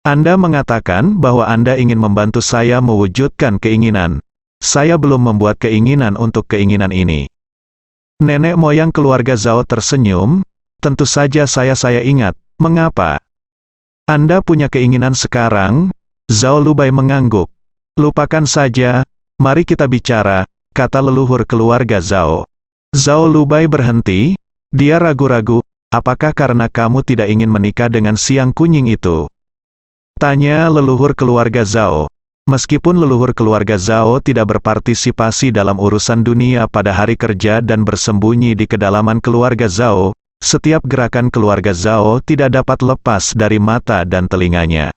Anda mengatakan bahwa Anda ingin membantu saya mewujudkan keinginan. Saya belum membuat keinginan untuk keinginan ini." Nenek moyang keluarga Zhao tersenyum. "Tentu saja saya ingat. Mengapa? Anda punya keinginan sekarang?" Zhao Lubai mengangguk. "Lupakan saja, mari kita bicara," kata leluhur keluarga Zhao. Zhao Lubai berhenti. Dia ragu-ragu, "Apakah karena kamu tidak ingin menikah dengan siang kunying itu?" tanya leluhur keluarga Zhao. Meskipun leluhur keluarga Zhao tidak berpartisipasi dalam urusan dunia pada hari kerja dan bersembunyi di kedalaman keluarga Zhao, setiap gerakan keluarga Zhao tidak dapat lepas dari mata dan telinganya.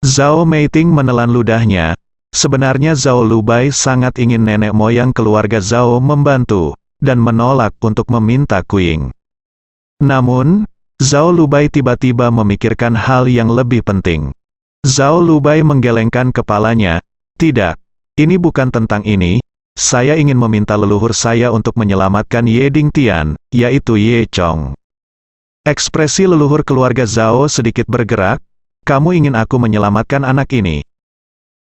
Zhao Meiting menelan ludahnya. Sebenarnya Zhao Lubai sangat ingin nenek moyang keluarga Zhao membantu, dan menolak untuk meminta kuing. Namun, Zhao Lubai tiba-tiba memikirkan hal yang lebih penting. Zhao Lubai menggelengkan kepalanya. "Tidak, ini bukan tentang ini. saya ingin meminta leluhur saya untuk menyelamatkan Ye Dingtian, yaitu Ye Chong. Ekspresi leluhur keluarga Zhao sedikit bergerak. Kamu ingin aku menyelamatkan anak ini?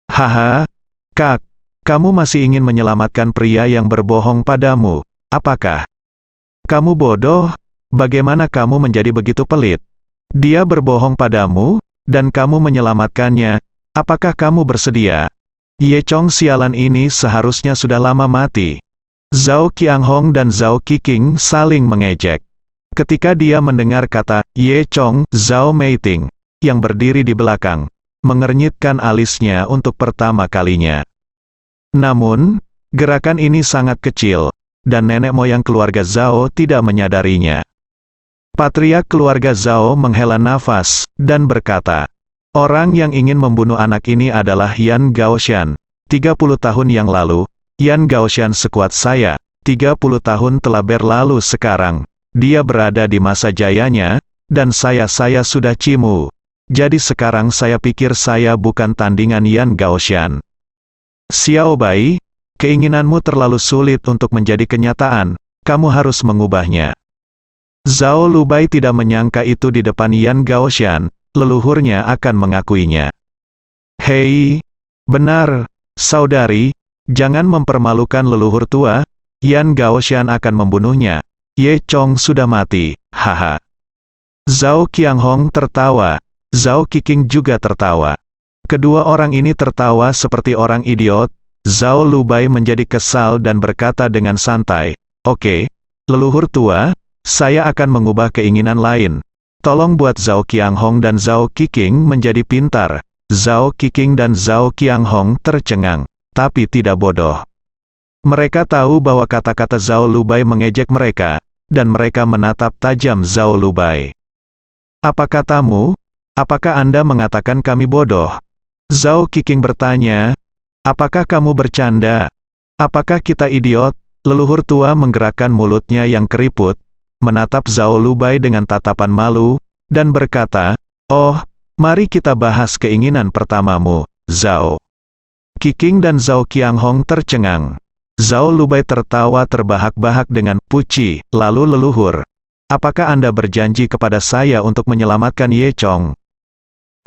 Haha, Kak, kamu masih ingin menyelamatkan pria yang berbohong padamu, apakah? Kamu bodoh? Bagaimana kamu menjadi begitu pelit? Dia berbohong padamu, dan kamu menyelamatkannya. Apakah kamu bersedia? Ye Chong sialan ini seharusnya sudah lama mati. Zhao Qianghong dan Zhao Qiqing saling mengejek. Ketika dia mendengar kata Ye Chong, Zhao Meiting, yang berdiri di belakang, mengernyitkan alisnya untuk pertama kalinya. Namun, gerakan ini sangat kecil, dan nenek moyang keluarga Zhao tidak menyadarinya. Patriark keluarga Zhao menghela nafas, dan berkata, orang yang ingin membunuh anak ini adalah Yan Gaoshan. 30 tahun yang lalu, Yan Gaoshan sekuat saya. 30 tahun telah berlalu sekarang. Dia berada di masa jayanya, dan saya sudah cimu. Jadi sekarang saya pikir saya bukan tandingan Yan Gaoshan. Xiao Bai, keinginanmu terlalu sulit untuk menjadi kenyataan, kamu harus mengubahnya. Zhao Lubai tidak menyangka itu di depan Yan Gaoshan, leluhurnya akan mengakuinya. Hei, benar, saudari, jangan mempermalukan leluhur tua, Yan Gaoshan akan membunuhnya. Ye Chong sudah mati, haha. Zhao Qianghong tertawa, Zhao Qiqing juga tertawa. Kedua orang ini tertawa seperti orang idiot. Zhao Lubai menjadi kesal dan berkata dengan santai, oke, leluhur tua, saya akan mengubah keinginan lain. Tolong buat Zhao Qianghong dan Zhao Qiqing menjadi pintar. Zhao Qiqing dan Zhao Qianghong tercengang, tapi tidak bodoh. Mereka tahu bahwa kata-kata Zhao Lubai mengejek mereka, dan mereka menatap tajam Zhao Lubai. Apa katamu? Apakah Anda mengatakan kami bodoh? Zhao Qiqing bertanya, apakah kamu bercanda? Apakah kita idiot? Leluhur tua menggerakkan mulutnya yang keriput, menatap Zhao Lubai dengan tatapan malu, dan berkata, oh, mari kita bahas keinginan pertamamu, Zhao. Qiqing dan Zhao Qianghong tercengang. Zhao Lubai tertawa terbahak-bahak dengan puji, lalu leluhur. Apakah Anda berjanji kepada saya untuk menyelamatkan Ye Chong?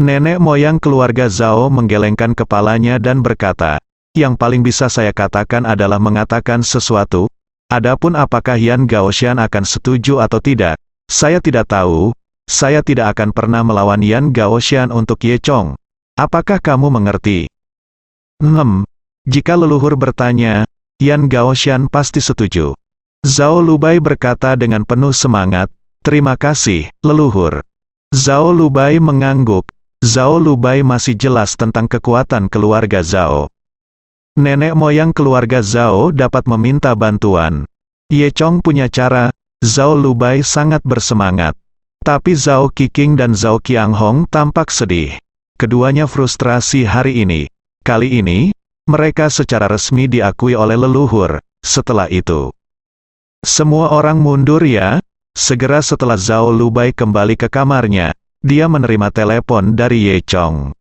Nenek moyang keluarga Zhao menggelengkan kepalanya dan berkata, yang paling bisa saya katakan adalah mengatakan sesuatu. Adapun apakah Yan Gaoshan akan setuju atau tidak, saya tidak tahu. Saya tidak akan pernah melawan Yan Gaoshan untuk Ye Chong. Apakah kamu mengerti? Jika leluhur bertanya, Yan Gaoshan pasti setuju. Zhao Lubai berkata dengan penuh semangat, terima kasih, leluhur. Zhao Lubai mengangguk. Zhao Lubai masih jelas tentang kekuatan keluarga Zhao. Nenek moyang keluarga Zhao dapat meminta bantuan. Ye Chong punya cara. Zhao Lubai sangat bersemangat. Tapi Zhao Qiqing dan Zhao Qianghong tampak sedih. Keduanya frustrasi hari ini. Kali ini, mereka secara resmi diakui oleh leluhur. Setelah itu, semua orang mundur ya. Segera setelah Zhao Lubai kembali ke kamarnya, dia menerima telepon dari Ye Chong.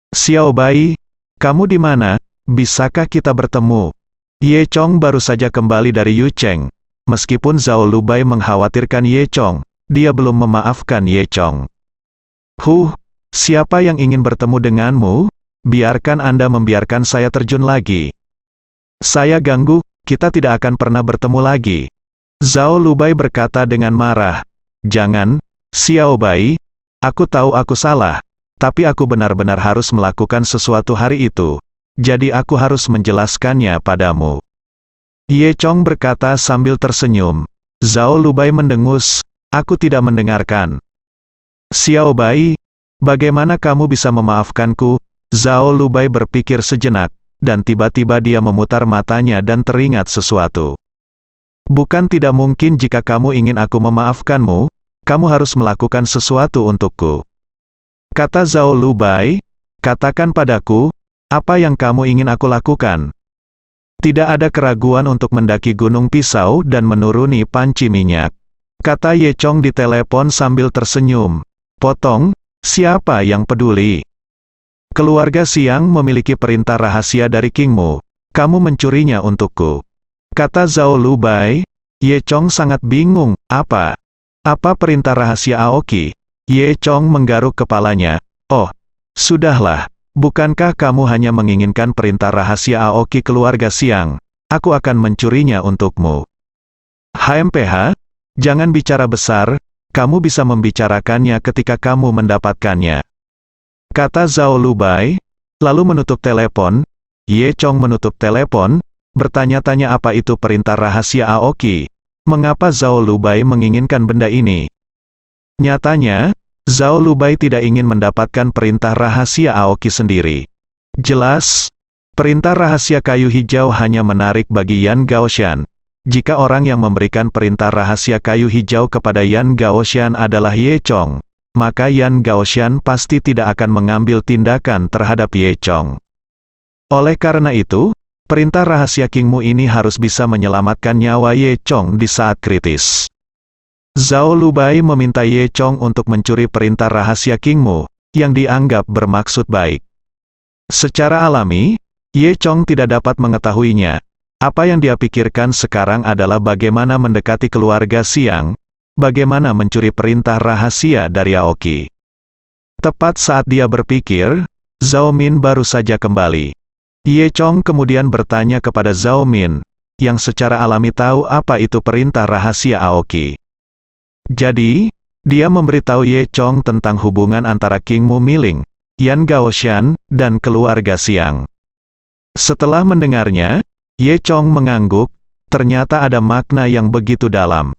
Xiao Bai, kamu di mana? Bisakah kita bertemu? Ye Chong baru saja kembali dari Yucheng. Meskipun Zhao Lubai mengkhawatirkan Ye Chong, dia belum memaafkan Ye Chong. Siapa yang ingin bertemu denganmu? Biarkan Anda membiarkan saya terjun lagi. Saya ganggu, kita tidak akan pernah bertemu lagi. Zhao Lubai berkata dengan marah. Jangan, Xiao Bai. Aku tahu aku salah, tapi aku benar-benar harus melakukan sesuatu hari itu. Jadi aku harus menjelaskannya padamu. Ye Chong berkata sambil tersenyum. Zhao Lubai mendengus, aku tidak mendengarkan. Xiao Bai, bagaimana kamu bisa memaafkanku? Zhao Lubai berpikir sejenak, dan tiba-tiba dia memutar matanya dan teringat sesuatu. Bukan tidak mungkin jika kamu ingin aku memaafkanmu, kamu harus melakukan sesuatu untukku. Kata Zhao Lubai, katakan padaku, apa yang kamu ingin aku lakukan? Tidak ada keraguan untuk mendaki gunung pisau dan menuruni panci minyak. Kata Ye Chong di telepon sambil tersenyum. Potong, siapa yang peduli? Keluarga Siang memiliki perintah rahasia dari Kingmu. kamu mencurinya untukku. Kata Zhao Lubai. Ye Chong sangat bingung, apa perintah rahasia Aoki? Ye Chong menggaruk kepalanya. Oh, sudahlah, bukankah kamu hanya menginginkan perintah rahasia Aoki keluarga Xiang? Aku akan mencurinya untukmu. HMPH, jangan bicara besar, kamu bisa membicarakannya ketika kamu mendapatkannya. Kata Zhao Lubai, lalu menutup telepon. Ye Chong menutup telepon, bertanya-tanya apa itu perintah rahasia Aoki. Mengapa Zhao Lubai menginginkan benda ini? Nyatanya, Zhao Lubai tidak ingin mendapatkan perintah rahasia Aoki sendiri. Jelas, perintah rahasia kayu hijau hanya menarik bagi Yan Gaoshan. Jika orang yang memberikan perintah rahasia kayu hijau kepada Yan Gaoshan adalah Ye Chong, maka Yan Gaoshan pasti tidak akan mengambil tindakan terhadap Ye Chong. Oleh karena itu, perintah rahasia Kingmu ini harus bisa menyelamatkan nyawa Ye Chong di saat kritis. Zhao Lubai meminta Ye Chong untuk mencuri perintah rahasia Kingmu, yang dianggap bermaksud baik. Secara alami, Ye Chong tidak dapat mengetahuinya. Apa yang dia pikirkan sekarang adalah bagaimana mendekati keluarga Xiang, bagaimana mencuri perintah rahasia dari Aoki. Tepat saat dia berpikir, Zhao Min baru saja kembali. Ye Chong kemudian bertanya kepada Zhao Min, yang secara alami tahu apa itu perintah rahasia Aoki. Jadi, dia memberitahu Ye Chong tentang hubungan antara King Mu Miling, Yan Gaoshan, dan keluarga Xiang. Setelah mendengarnya, Ye Chong mengangguk, ternyata ada makna yang begitu dalam.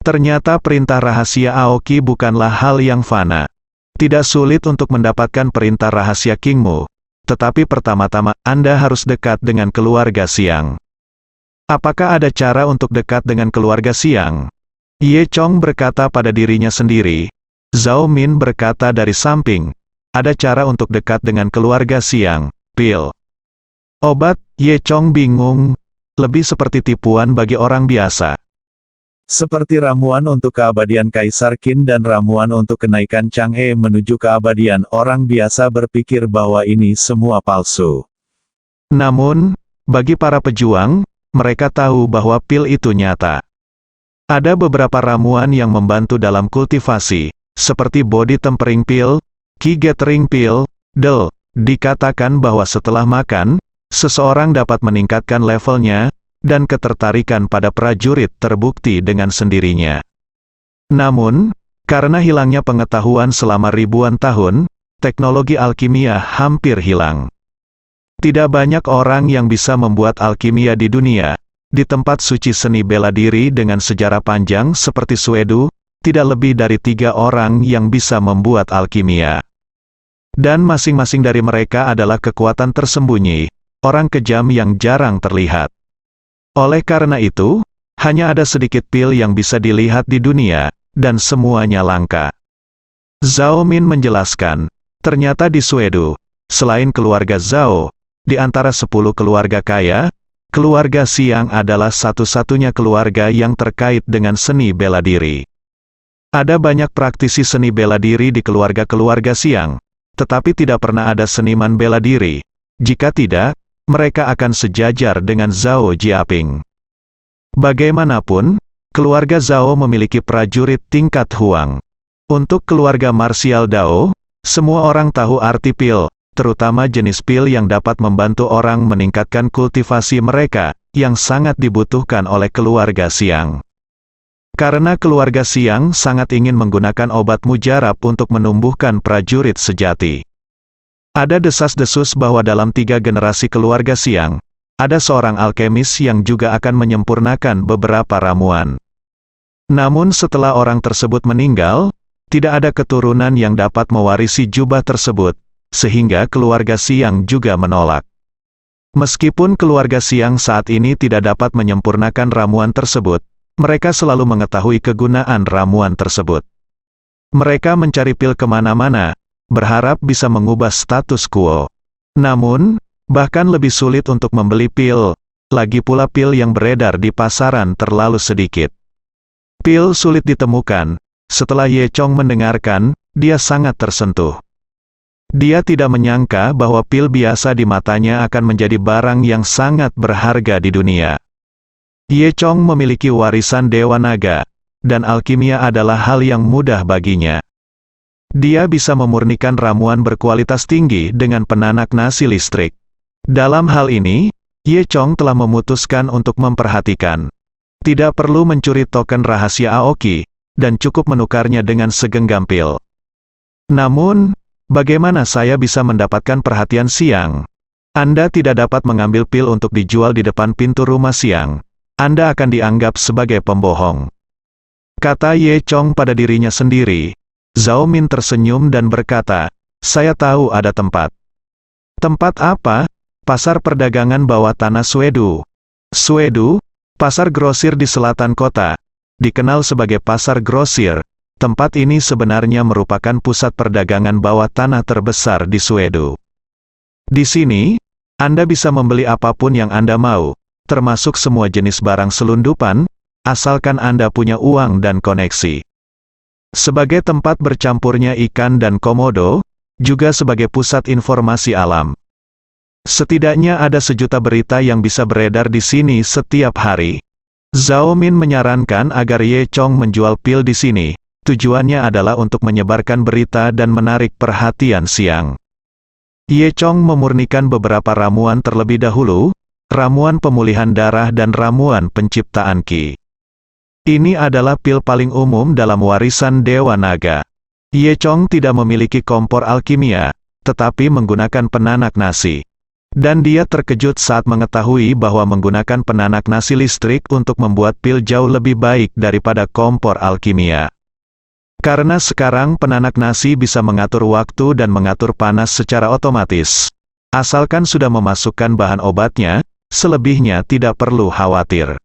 Ternyata perintah rahasia Aoki bukanlah hal yang fana. Tidak sulit untuk mendapatkan perintah rahasia King Mu. Tetapi pertama-tama, Anda harus dekat dengan keluarga Xiang. Apakah ada cara untuk dekat dengan keluarga Xiang? Ye Chong berkata pada dirinya sendiri. Zhao Min berkata dari samping. Ada cara untuk dekat dengan keluarga Xiang, pil. Obat, Ye Chong bingung. Lebih seperti tipuan bagi orang biasa. Seperti ramuan untuk keabadian Kaisar Qin dan ramuan untuk kenaikan Chang'e menuju keabadian, orang biasa berpikir bahwa ini semua palsu. Namun, bagi para pejuang, mereka tahu bahwa pil itu nyata. Ada beberapa ramuan yang membantu dalam kultivasi, seperti body tempering pill, qi gathering pill, del. Dikatakan bahwa setelah makan, seseorang dapat meningkatkan levelnya, dan ketertarikan pada prajurit terbukti dengan sendirinya. Namun, karena hilangnya pengetahuan selama ribuan tahun, teknologi alkimia hampir hilang. Tidak banyak orang yang bisa membuat alkimia di dunia. Di tempat suci seni bela diri dengan sejarah panjang seperti Suedu, tidak lebih dari 3 orang yang bisa membuat alkimia. Dan masing-masing dari mereka adalah kekuatan tersembunyi, orang kejam yang jarang terlihat. Oleh karena itu, hanya ada sedikit pil yang bisa dilihat di dunia, dan semuanya langka. Zhao Min menjelaskan, ternyata di Suedu, selain keluarga Zhao, di antara 10 keluarga kaya, keluarga Xiang adalah satu-satunya keluarga yang terkait dengan seni bela diri. Ada banyak praktisi seni bela diri di keluarga-keluarga Xiang, tetapi tidak pernah ada seniman bela diri. Jika tidak, mereka akan sejajar dengan Zhao Jiaping. Bagaimanapun, keluarga Zhao memiliki prajurit tingkat Huang. Untuk keluarga marsial Dao, semua orang tahu arti pil, terutama jenis pil yang dapat membantu orang meningkatkan kultivasi mereka, yang sangat dibutuhkan oleh keluarga Xiang. Karena keluarga Xiang sangat ingin menggunakan obat mujarab untuk menumbuhkan prajurit sejati. Ada desas-desus bahwa dalam 3 generasi keluarga Xiang, ada seorang alkemis yang juga akan menyempurnakan beberapa ramuan. Namun setelah orang tersebut meninggal, tidak ada keturunan yang dapat mewarisi jubah tersebut, sehingga keluarga Xiang juga menolak. Meskipun keluarga Xiang saat ini tidak dapat menyempurnakan ramuan tersebut, mereka selalu mengetahui kegunaan ramuan tersebut. Mereka mencari pil kemana-mana, berharap bisa mengubah status quo. Namun, bahkan lebih sulit untuk membeli pil, lagi pula pil yang beredar di pasaran terlalu sedikit. Pil sulit ditemukan. Setelah Ye Chong mendengarkan, dia sangat tersentuh. Dia tidak menyangka bahwa pil biasa di matanya akan menjadi barang yang sangat berharga di dunia. Ye Chong memiliki warisan Dewa Naga, dan alkimia adalah hal yang mudah baginya. Dia bisa memurnikan ramuan berkualitas tinggi dengan penanak nasi listrik. Dalam hal ini, Ye Chong telah memutuskan untuk memperhatikan. Tidak perlu mencuri token rahasia Aoki, dan cukup menukarnya dengan segenggam pil. Namun, bagaimana saya bisa mendapatkan perhatian Siang? Anda tidak dapat mengambil pil untuk dijual di depan pintu rumah Siang. Anda akan dianggap sebagai pembohong. Kata Ye Chong pada dirinya sendiri. Zhao Min tersenyum dan berkata, saya tahu ada tempat. Tempat apa? Pasar perdagangan bawah tanah Suedu. Suedu, pasar grosir di selatan kota. Dikenal sebagai pasar grosir. Tempat ini sebenarnya merupakan pusat perdagangan bawah tanah terbesar di Suedu. Di sini, Anda bisa membeli apapun yang Anda mau, termasuk semua jenis barang selundupan, asalkan Anda punya uang dan koneksi. Sebagai tempat bercampurnya ikan dan komodo, juga sebagai pusat informasi alam. Setidaknya ada 1 juta berita yang bisa beredar di sini setiap hari. Zhao Min menyarankan agar Ye Chong menjual pil di sini. Tujuannya adalah untuk menyebarkan berita dan menarik perhatian Siang. Ye Chong memurnikan beberapa ramuan terlebih dahulu, ramuan pemulihan darah dan ramuan penciptaan Qi. Ini adalah pil paling umum dalam warisan Dewa Naga. Ye Chong tidak memiliki kompor alkimia, tetapi menggunakan penanak nasi. Dan dia terkejut saat mengetahui bahwa menggunakan penanak nasi listrik untuk membuat pil jauh lebih baik daripada kompor alkimia. Karena sekarang penanak nasi bisa mengatur waktu dan mengatur panas secara otomatis. Asalkan sudah memasukkan bahan obatnya, selebihnya tidak perlu khawatir.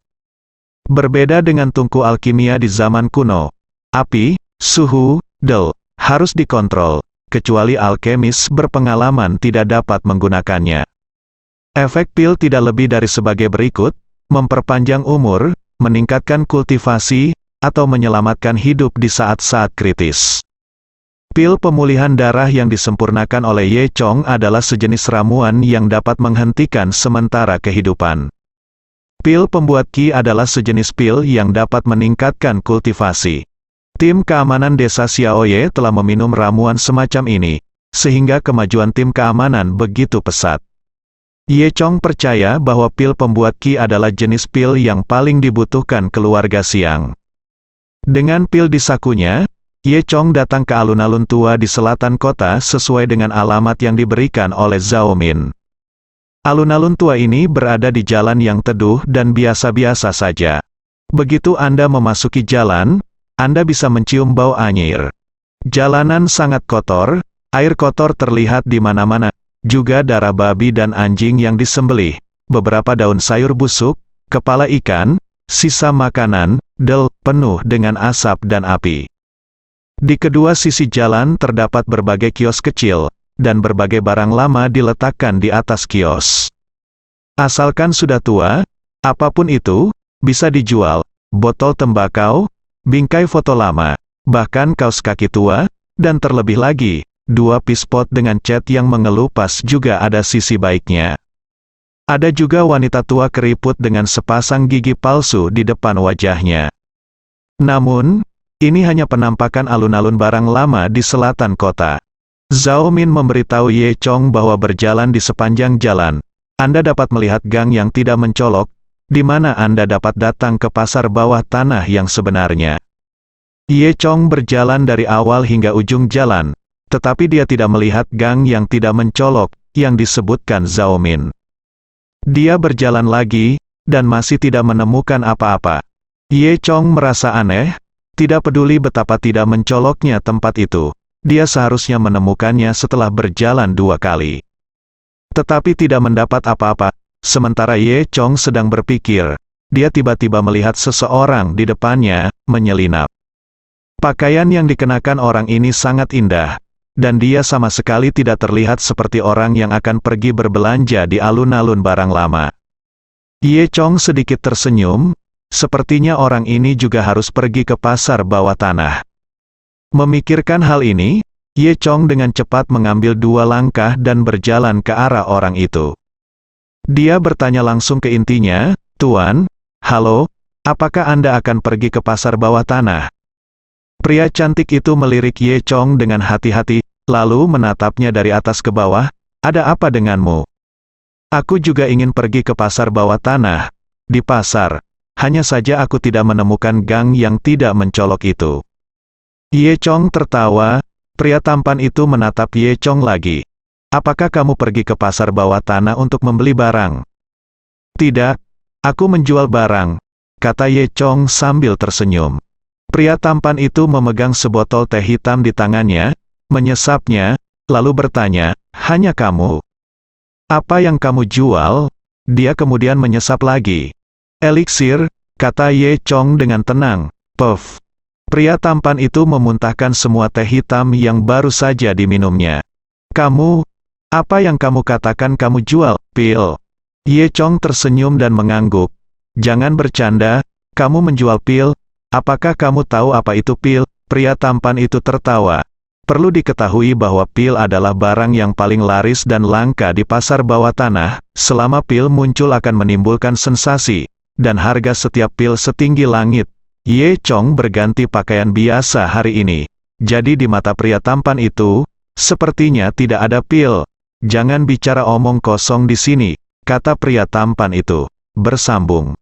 Berbeda dengan tungku alkimia di zaman kuno, api, suhu, del, harus dikontrol, kecuali alkemis berpengalaman tidak dapat menggunakannya. Efek pil tidak lebih dari sebagai berikut, memperpanjang umur, meningkatkan kultivasi, atau menyelamatkan hidup di saat-saat kritis. Pil pemulihan darah yang disempurnakan oleh Ye Chong adalah sejenis ramuan yang dapat menghentikan sementara kehidupan. Pil pembuat Qi adalah sejenis pil yang dapat meningkatkan kultivasi. Tim keamanan desa Xiaoye telah meminum ramuan semacam ini, sehingga kemajuan tim keamanan begitu pesat. Ye Chong percaya bahwa pil pembuat Qi adalah jenis pil yang paling dibutuhkan keluarga Siang. Dengan pil di sakunya, Ye Chong datang ke alun-alun tua di selatan kota sesuai dengan alamat yang diberikan oleh Zhao Min. Alun-alun tua ini berada di jalan yang teduh dan biasa-biasa saja. Begitu Anda memasuki jalan, Anda bisa mencium bau anyir. Jalanan sangat kotor, air kotor terlihat di mana-mana, juga darah babi dan anjing yang disembelih, beberapa daun sayur busuk, kepala ikan, sisa makanan, del, penuh dengan asap dan api. Di kedua sisi jalan terdapat berbagai kios kecil, dan berbagai barang lama diletakkan di atas kios. Asalkan sudah tua, apapun itu, bisa dijual, botol tembakau, bingkai foto lama, bahkan kaos kaki tua, dan terlebih lagi, 2 pispot dengan cat yang mengelupas juga ada sisi baiknya. Ada juga wanita tua keriput dengan sepasang gigi palsu di depan wajahnya. Namun, ini hanya penampakan alun-alun barang lama di selatan kota. Zhao Min memberitahu Ye Chong bahwa berjalan di sepanjang jalan, Anda dapat melihat gang yang tidak mencolok, di mana Anda dapat datang ke pasar bawah tanah yang sebenarnya. Ye Chong berjalan dari awal hingga ujung jalan, tetapi dia tidak melihat gang yang tidak mencolok, yang disebutkan Zhao Min. Dia berjalan lagi, dan masih tidak menemukan apa-apa. Ye Chong merasa aneh, tidak peduli betapa tidak mencoloknya tempat itu. Dia seharusnya menemukannya setelah berjalan 2 kali. Tetapi tidak mendapat apa-apa, sementara Ye Chong sedang berpikir, dia tiba-tiba melihat seseorang di depannya, menyelinap. Pakaian yang dikenakan orang ini sangat indah, dan dia sama sekali tidak terlihat seperti orang yang akan pergi berbelanja di alun-alun barang lama. Ye Chong sedikit tersenyum, sepertinya orang ini juga harus pergi ke pasar bawah tanah. Memikirkan hal ini, Ye Chong dengan cepat mengambil 2 langkah dan berjalan ke arah orang itu. Dia bertanya langsung ke intinya, "Tuan, halo, apakah Anda akan pergi ke pasar bawah tanah?" Pria cantik itu melirik Ye Chong dengan hati-hati, lalu menatapnya dari atas ke bawah. "Ada apa denganmu?" "Aku juga ingin pergi ke pasar bawah tanah." "Di pasar, hanya saja aku tidak menemukan gang yang tidak mencolok itu." Ye Chong tertawa. Pria tampan itu menatap Ye Chong lagi. "Apakah kamu pergi ke pasar bawah tanah untuk membeli barang?" "Tidak, aku menjual barang," kata Ye Chong sambil tersenyum. Pria tampan itu memegang sebotol teh hitam di tangannya, menyesapnya, lalu bertanya, "Hanya kamu? Apa yang kamu jual?" Dia kemudian menyesap lagi. "Eliksir," kata Ye Chong dengan tenang. "Puff." Pria tampan itu memuntahkan semua teh hitam yang baru saja diminumnya. "Kamu, apa yang kamu katakan kamu jual, pil?" Ye Chong tersenyum dan mengangguk. "Jangan bercanda, kamu menjual pil? Apakah kamu tahu apa itu pil?" Pria tampan itu tertawa. "Perlu diketahui bahwa pil adalah barang yang paling laris dan langka di pasar bawah tanah. Selama pil muncul akan menimbulkan sensasi, dan harga setiap pil setinggi langit." Ye Chong berganti pakaian biasa hari ini. Jadi di mata pria tampan itu, sepertinya tidak ada pil. "Jangan bicara omong kosong di sini," kata pria tampan itu. Bersambung.